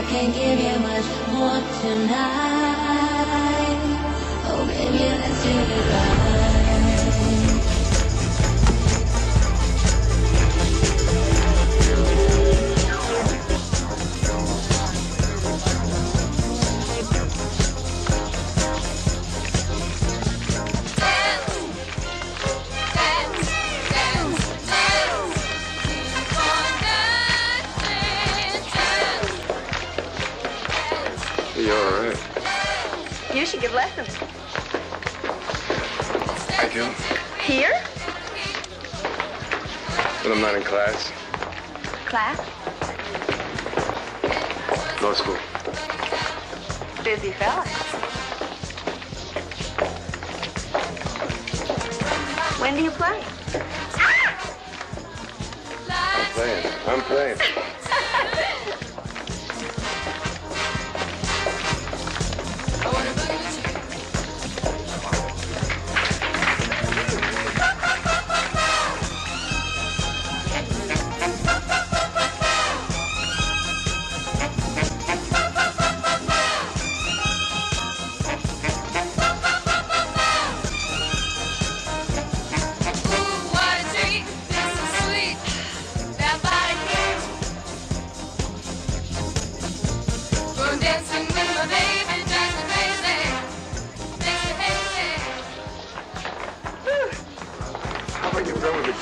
can't give you much more tonight. Oh, baby, let's do it right. You should give lessons. I do? Here? But I'm not in class. Class? Law school. Busy fella. When do you play? I'm playing.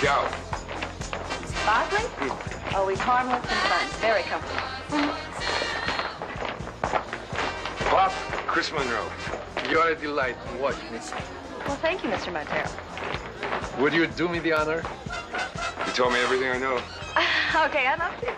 Joe. Sparkling? Always harmless and fun. Very comfortable. Pop, Chris Monroe. You're a delight. Watch me. Well, thank you, Mr. Montero. Would you do me the honor? You told me everything I know. Okay, I'm up to.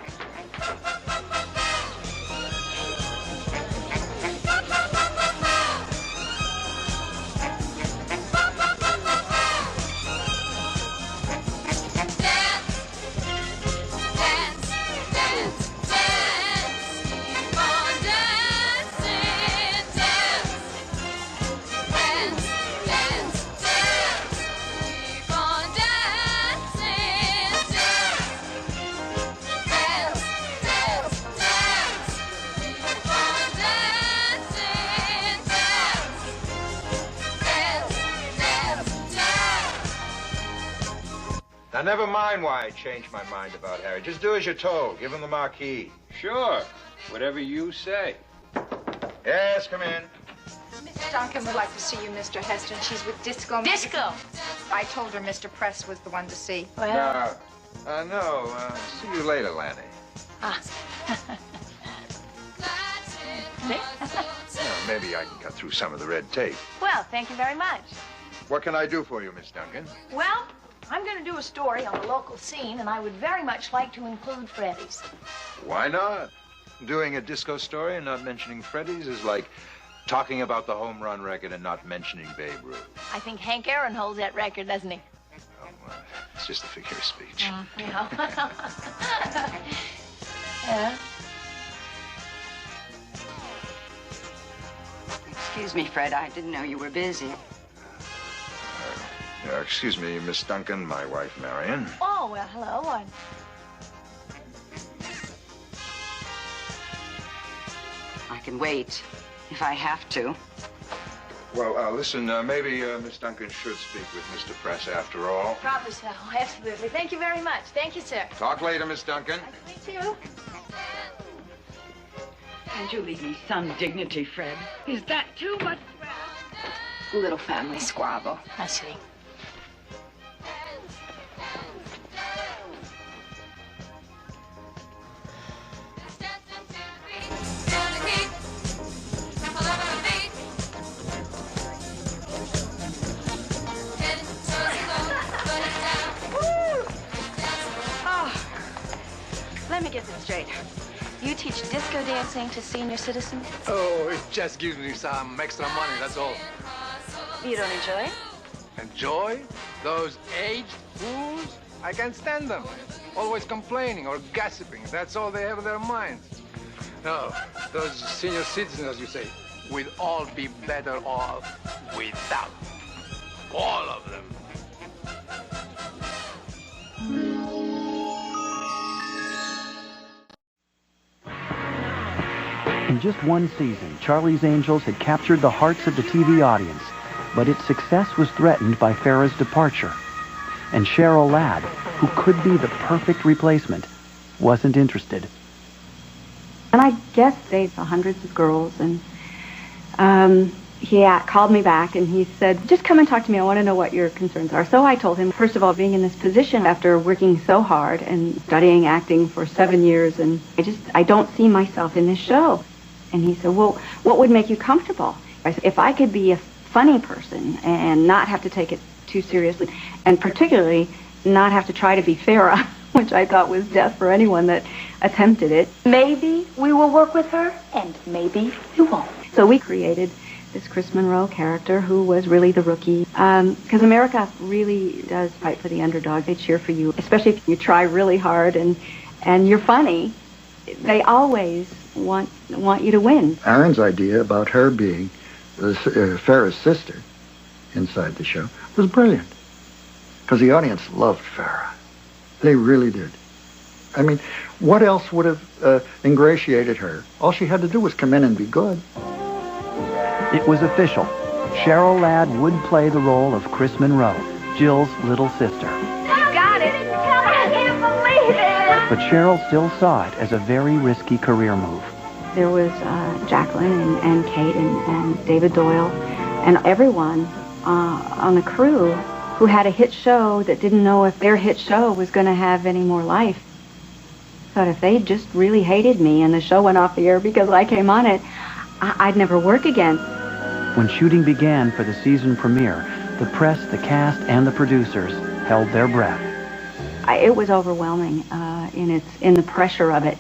Now, never mind why I changed my mind about Harry. Just do as you're told. Give him the marquee. Sure. Whatever you say. Yes, come in. Miss Duncan would like to see you, Mr. Heston. She's with Disco. Disco? I told her Mr. Press was the one to see. Well... No. See you later, Lanny. Ah. Well, maybe I can cut through some of the red tape. Well, thank you very much. What can I do for you, Miss Duncan? Well, I'm going to do a story on the local scene, and I would very much like to include Freddy's. Why not? Doing a disco story and not mentioning Freddy's is like talking about the home run record and not mentioning Babe Ruth. I think Hank Aaron holds that record, doesn't he? Oh, it's just a figure of speech. Yeah. Yeah. Excuse me, Fred. I didn't know you were busy. Excuse me, Miss Duncan, my wife, Marion. Oh, well, hello. I can wait if I have to. Well, listen, maybe Miss Duncan should speak with Mr. Press after all. Probably so, absolutely. Thank you very much. Thank you, sir. Talk later, Miss Duncan. Me too. Can't you leave me some dignity, Fred? Is that too much? A little family squabble. I see. Let me get this straight. You teach disco dancing to senior citizens? Oh, it just gives me some extra money, that's all. You don't enjoy it? Enjoy? Those aged fools? I can't stand them. Always complaining or gossiping. That's all they have in their minds. No, those senior citizens, as you say, we'd all be better off without. All of them. In just one season, Charlie's Angels had captured the hearts of the TV audience, but its success was threatened by Farrah's departure. And Cheryl Ladd, who could be the perfect replacement, wasn't interested. And I guess they saw hundreds of girls, and he called me back and he said, just come and talk to me. I want to know what your concerns are. So I told him, first of all, being in this position after working so hard and studying acting for 7 years, and I don't see myself in this show. And he said, well, what would make you comfortable? I said, if I could be a funny person and not have to take it too seriously, and particularly not have to try to be Farrah, which I thought was death for anyone that attempted it. Maybe we will work with her, and maybe we won't. So we created this Chris Monroe character who was really the rookie. Because America really does fight for the underdog. They cheer for you, especially if you try really hard and you're funny. They always want you to win. Aaron's idea about her being Farrah's sister inside the show was brilliant. Because the audience loved Farrah. They really did. I mean, what else would have ingratiated her? All she had to do was come in and be good. It was official. Cheryl Ladd would play the role of Chris Monroe, Jill's little sister. You got it. I can't believe it. But Cheryl still saw it as a very risky career move. There was Jacqueline and Kate and David Doyle and everyone on the crew who had a hit show that didn't know if their hit show was going to have any more life. Thought if they just really hated me and the show went off the air because I came on it, I'd never work again. When shooting began for the season premiere, the press, the cast, and the producers held their breath. It was overwhelming in the pressure of it.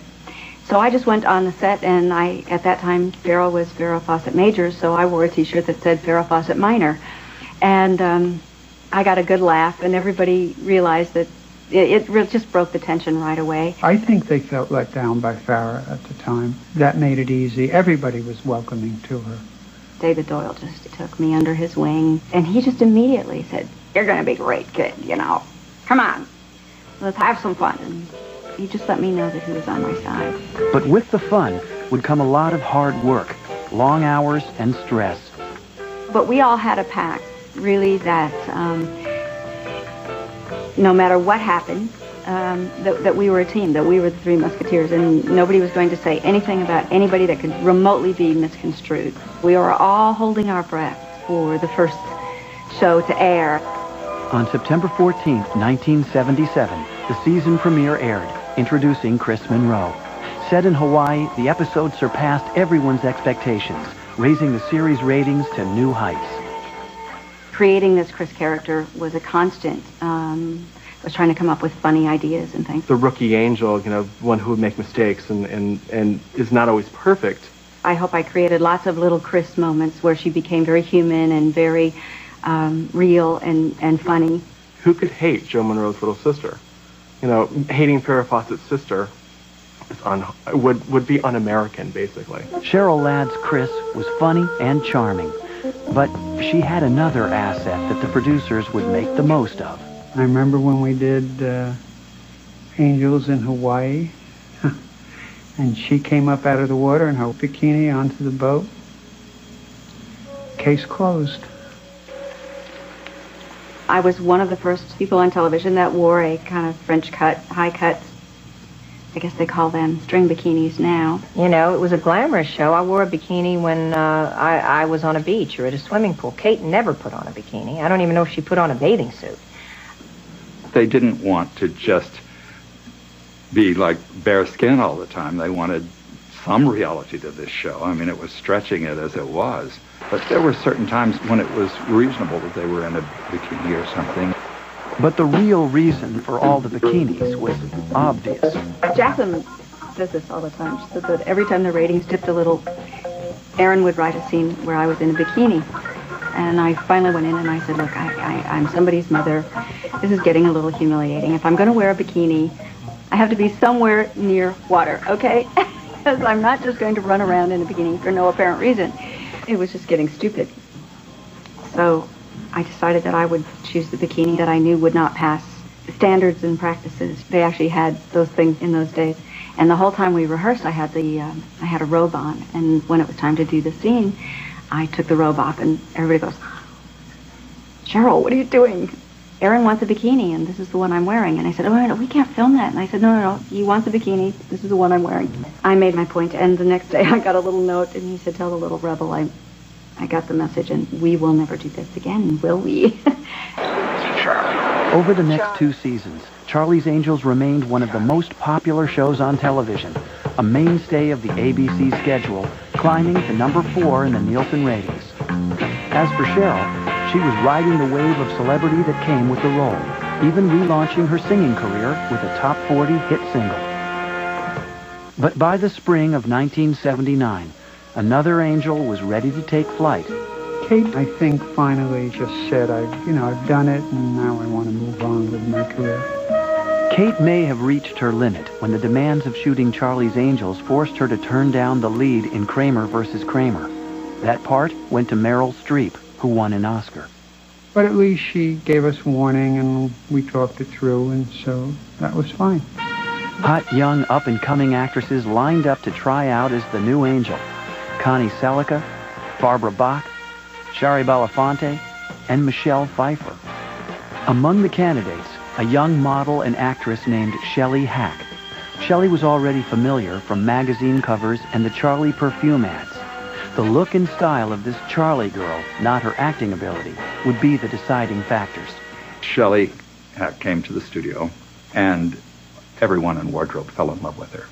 So I just went on the set, and at that time, Farrah was Farrah Fawcett Major, so I wore a T-shirt that said Farrah Fawcett Minor. And I got a good laugh, and everybody realized that it really just broke the tension right away. I think they felt let down by Farrah at the time. That made it easy. Everybody was welcoming to her. David Doyle just took me under his wing, and he just immediately said, you're going to be great, kid, you know. Come on, let's have some fun. And he just let me know that he was on my side. But with the fun would come a lot of hard work, long hours, and stress. But we all had a pact, really, that no matter what happened, that we were a team, that we were the Three Musketeers, and nobody was going to say anything about anybody that could remotely be misconstrued. We were all holding our breath for the first show to air. On September 14th, 1977, the season premiere aired, introducing Chris Monroe. Set in Hawaii, the episode surpassed everyone's expectations, raising the series ratings to new heights. Creating this Chris character was a constant. I was trying to come up with funny ideas and things. The rookie angel, you know, one who would make mistakes and is not always perfect. I hope I created lots of little Chris moments where she became very human and very real and funny. Who could hate Joe Monroe's little sister? You know, hating Farrah Fawcett's sister is would be un-American, basically. Cheryl Ladd's Chris was funny and charming, but she had another asset that the producers would make the most of. I remember when we did Angels in Hawaii, and she came up out of the water in her bikini onto the boat. Case closed. I was one of the first people on television that wore a kind of French cut, high cut, I guess they call them string bikinis now. You know, it was a glamorous show. I wore a bikini when I was on a beach or at a swimming pool. Kate never put on a bikini. I don't even know if she put on a bathing suit. They didn't want to just be like bare skin all the time. They wanted some reality to this show. I mean, it was stretching it as it was. But there were certain times when it was reasonable that they were in a bikini or something. But the real reason for all the bikinis was obvious. Jacqueline does this all the time. She said that every time the ratings dipped a little, Aaron would write a scene where I was in a bikini. And I finally went in and I said, look, I'm somebody's mother. This is getting a little humiliating. If I'm going to wear a bikini, I have to be somewhere near water, okay? Because I'm not just going to run around in a bikini for no apparent reason. It was just getting stupid. So I decided that I would choose the bikini that I knew would not pass standards and practices. They actually had those things in those days. And the whole time we rehearsed, I had a robe on. And when it was time to do the scene, I took the robe off, and everybody goes, "Cheryl, what are you doing?" "Aaron wants a bikini, and this is the one I'm wearing." And I said, "Oh, no, we can't film that." And I said, no, he wants a bikini. This is the one I'm wearing. I made my point, and the next day I got a little note, and he said, "Tell the little rebel I got the message, and we will never do this again, will we?" Over the next 2 seasons, Charlie's Angels remained one of the most popular shows on television, a mainstay of the ABC schedule, climbing to number 4 in the Nielsen ratings. As for Cheryl, she was riding the wave of celebrity that came with the role, even relaunching her singing career with a top 40 hit single. But by the spring of 1979, another angel was ready to take flight. Kate, I think, finally just said, I've done it, and now I want to move on with my career. Kate may have reached her limit when the demands of shooting Charlie's Angels forced her to turn down the lead in Kramer vs. Kramer. That part went to Meryl Streep, who won an Oscar. But at least she gave us warning, and we talked it through, and so that was fine. Hot, young, up-and-coming actresses lined up to try out as the new angel. Connie Selica, Barbara Bach, Shari Belafonte, and Michelle Pfeiffer. Among the candidates, a young model and actress named Shelley Hack. Shelley was already familiar from magazine covers and the Charlie perfume ads. The look and style of this Charlie girl, not her acting ability, would be the deciding factors. Shelley Hack came to the studio, and everyone in wardrobe fell in love with her.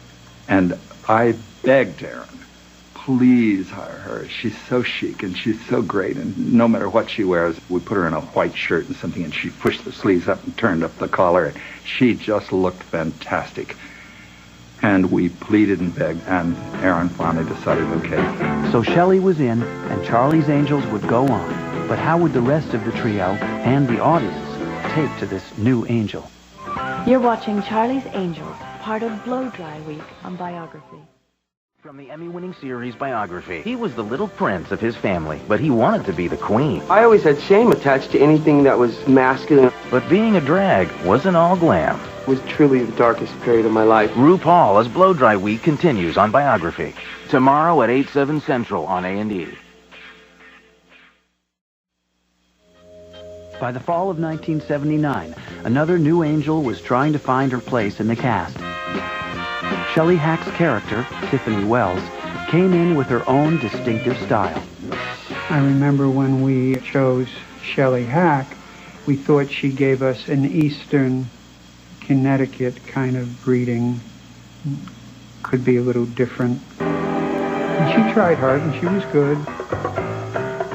And I begged Aaron, please hire her. She's so chic and she's so great, and no matter what she wears, we put her in a white shirt and something, and she pushed the sleeves up and turned up the collar. She just looked fantastic. And we pleaded and begged, and Aaron finally decided, okay. So Shelley was in, and Charlie's Angels would go on. But how would the rest of the trio and the audience take to this new angel? You're watching Charlie's Angels, part of Blow Dry Week on Biography. From the Emmy-winning series Biography, he was the little prince of his family, but he wanted to be the queen. I always had shame attached to anything that was masculine. But being a drag wasn't all glam. It was truly the darkest period of my life. RuPaul as Blow Dry Week continues on Biography. Tomorrow at 8, 7 Central on A&E. By the fall of 1979, another new angel was trying to find her place in the cast. Shelley Hack's character, Tiffany Wells, came in with her own distinctive style. I remember when we chose Shelley Hack, we thought she gave us an Eastern Connecticut kind of breeding. Could be a little different. And she tried hard, and she was good.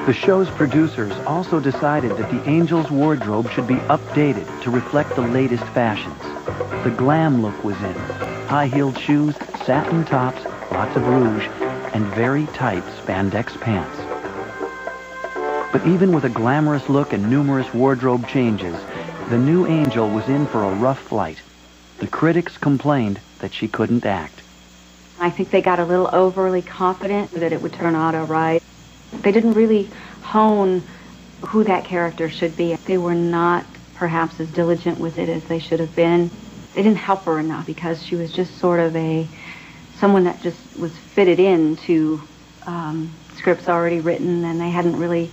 The show's producers also decided that the Angels' wardrobe should be updated to reflect the latest fashions. The glam look was in. High-heeled shoes, satin tops, lots of rouge, and very tight spandex pants. But even with a glamorous look and numerous wardrobe changes, the new angel was in for a rough flight. The critics complained that she couldn't act. I think they got a little overly confident that it would turn out all right. They didn't really hone who that character should be. They were not perhaps as diligent with it as they should have been. They didn't help her enough because she was just sort of someone that just was fitted into scripts already written, and they hadn't really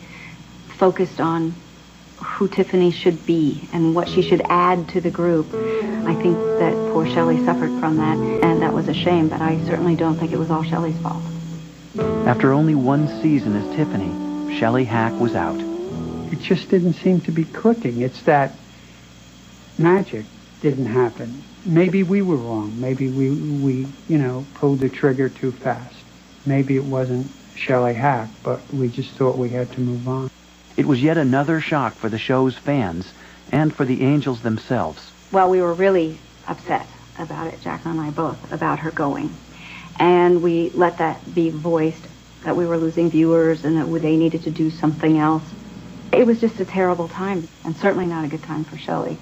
focused on who Tiffany should be and what she should add to the group. I think that poor Shelley suffered from that, and that was a shame, but I certainly don't think it was all Shelley's fault. After only one season as Tiffany, Shelley Hack was out. It just didn't seem to be clicking. It's that magic didn't happen. Maybe we were wrong. Maybe we pulled the trigger too fast. Maybe it wasn't Shelley Hack, but we just thought we had to move on. It was yet another shock for the show's fans and for the Angels themselves. Well, we were really upset about it, Jacqueline and I both, about her going. And we let that be voiced, that we were losing viewers and that they needed to do something else. It was just a terrible time, and certainly not a good time for Shelley.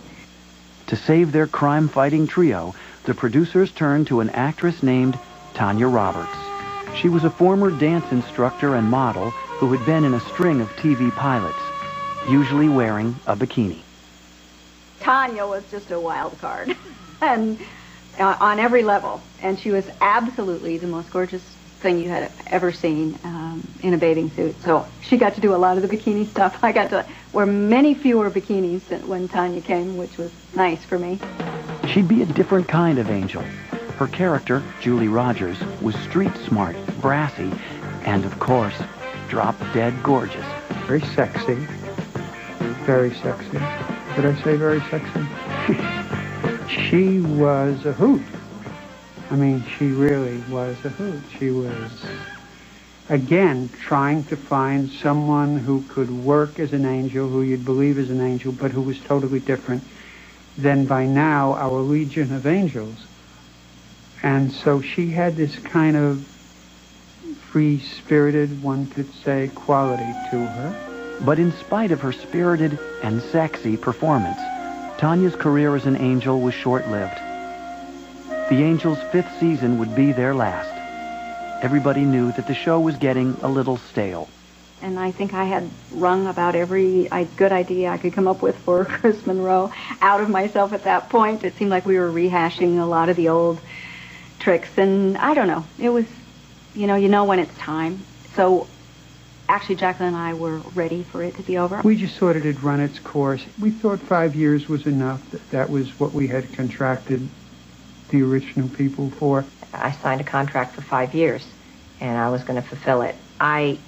To save their crime-fighting trio, the producers turned to an actress named Tanya Roberts. She was a former dance instructor and model who had been in a string of TV pilots, usually wearing a bikini. Tanya was just a wild card. And on every level. And she was absolutely the most gorgeous thing you had ever seen in a bathing suit. So she got to do a lot of the bikini stuff. I got to wear many fewer bikinis than when Tanya came, which was nice for me. She'd be a different kind of angel. Her character, Julie Rogers, was street smart, brassy, and of course, drop-dead gorgeous. Very sexy. Very sexy. Did I say very sexy? She was a hoot. I mean, she really was a hoot. She was, again, trying to find someone who could work as an angel, who you'd believe is an angel, but who was totally different than by now our legion of angels. And so she had this kind of free-spirited, one could say, quality to her. But in spite of her spirited and sexy performance, Tanya's career as an angel was short-lived. The Angels' 5th season would be their last. Everybody knew that the show was getting a little stale. And I think I had wrung about every good idea I could come up with for Chris Monroe out of myself at that point. It seemed like we were rehashing a lot of the old tricks, and I don't know. It was, you know when it's time. So actually, Jacqueline and I were ready for it to be over. We just thought it had run its course. We thought 5 years was enough. That was what we had contracted the original people for. I signed a contract for 5 years, and I was going to fulfill it. I,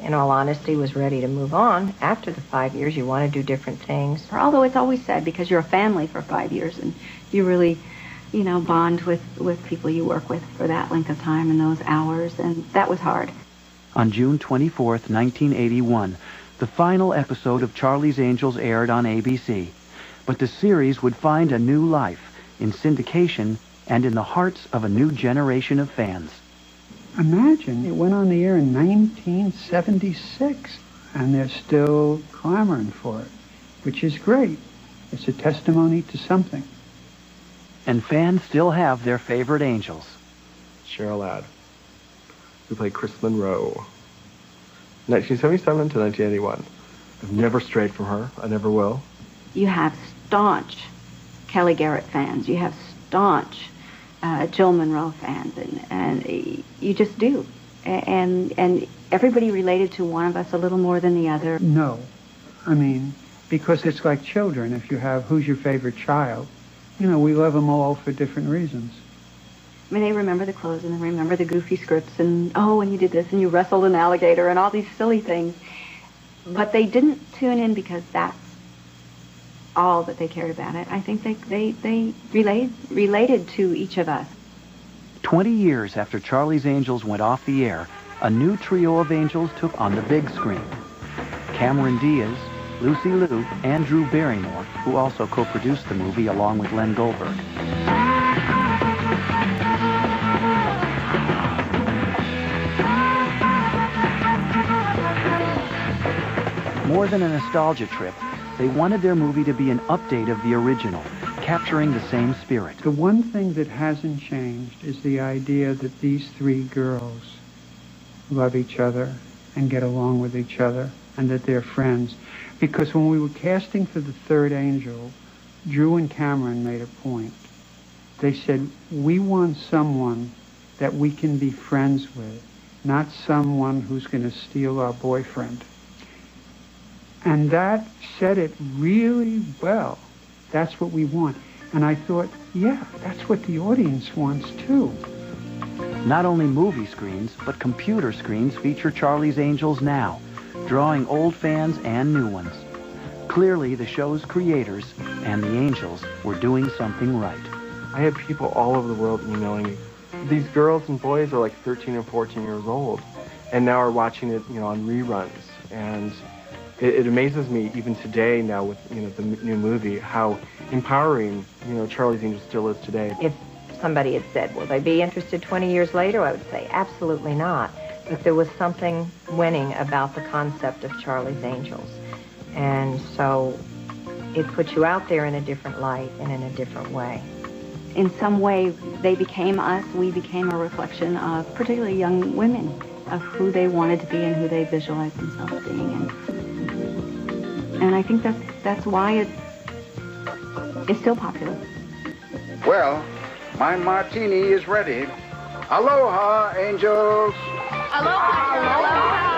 in all honesty, was ready to move on. After the 5 years, you want to do different things. Although it's always sad because you're a family for 5 years, and you really, bond with people you work with for that length of time and those hours, and that was hard. On June 24th, 1981, the final episode of Charlie's Angels aired on ABC. But the series would find a new life in syndication and in the hearts of a new generation of fans. Imagine, it went on the air in 1976, and they're still clamoring for it, which is great. It's a testimony to something. And fans still have their favorite angels. Cheryl LADD, who played Chris Monroe, 1977 to 1981. I've never strayed from her. I never will. You have staunch Kelly Garrett fans. You have staunch Jill Monroe fans, and you just do. And everybody related to one of us a little more than the other. No. I mean, because it's like children. If you have, who's your favorite child? We love them all for different reasons. I mean, they remember the clothes, and they remember the goofy scripts, and, and you did this, and you wrestled an alligator, and all these silly things. But they didn't tune in because that's all that they cared about it. I think they related to each of us. 20 years after Charlie's Angels went off the air, a new trio of angels took on the big screen. Cameron Diaz, Lucy Liu, and Drew Barrymore, who also co-produced the movie along with Len Goldberg. More than a nostalgia trip, they wanted their movie to be an update of the original, capturing the same spirit. The one thing that hasn't changed is the idea that these three girls love each other and get along with each other, and that they're friends. Because when we were casting for the third angel, Drew and Cameron made a point. They said, we want someone that we can be friends with, not someone who's going to steal our boyfriend. And that said it really well. That's what we want. And I thought, yeah, that's what the audience wants too. Not only movie screens, but computer screens feature Charlie's Angels now, drawing old fans and new ones. Clearly, the show's creators and the Angels were doing something right. I had people all over the world emailing me. These girls and boys are like 13 and 14 years old, and now are watching it, on reruns. And it amazes me even today now with, the new movie, how empowering, Charlie's Angels still is today. If somebody had said, will they be interested 20 years later, I would say absolutely not. But there was something winning about the concept of Charlie's Angels. And so it put you out there in a different light and in a different way. In some way, they became us. We became a reflection of particularly young women, of who they wanted to be and who they visualized themselves being. And I think that's why it's still popular. Well, my martini is ready. Aloha, angels. Aloha. Aloha.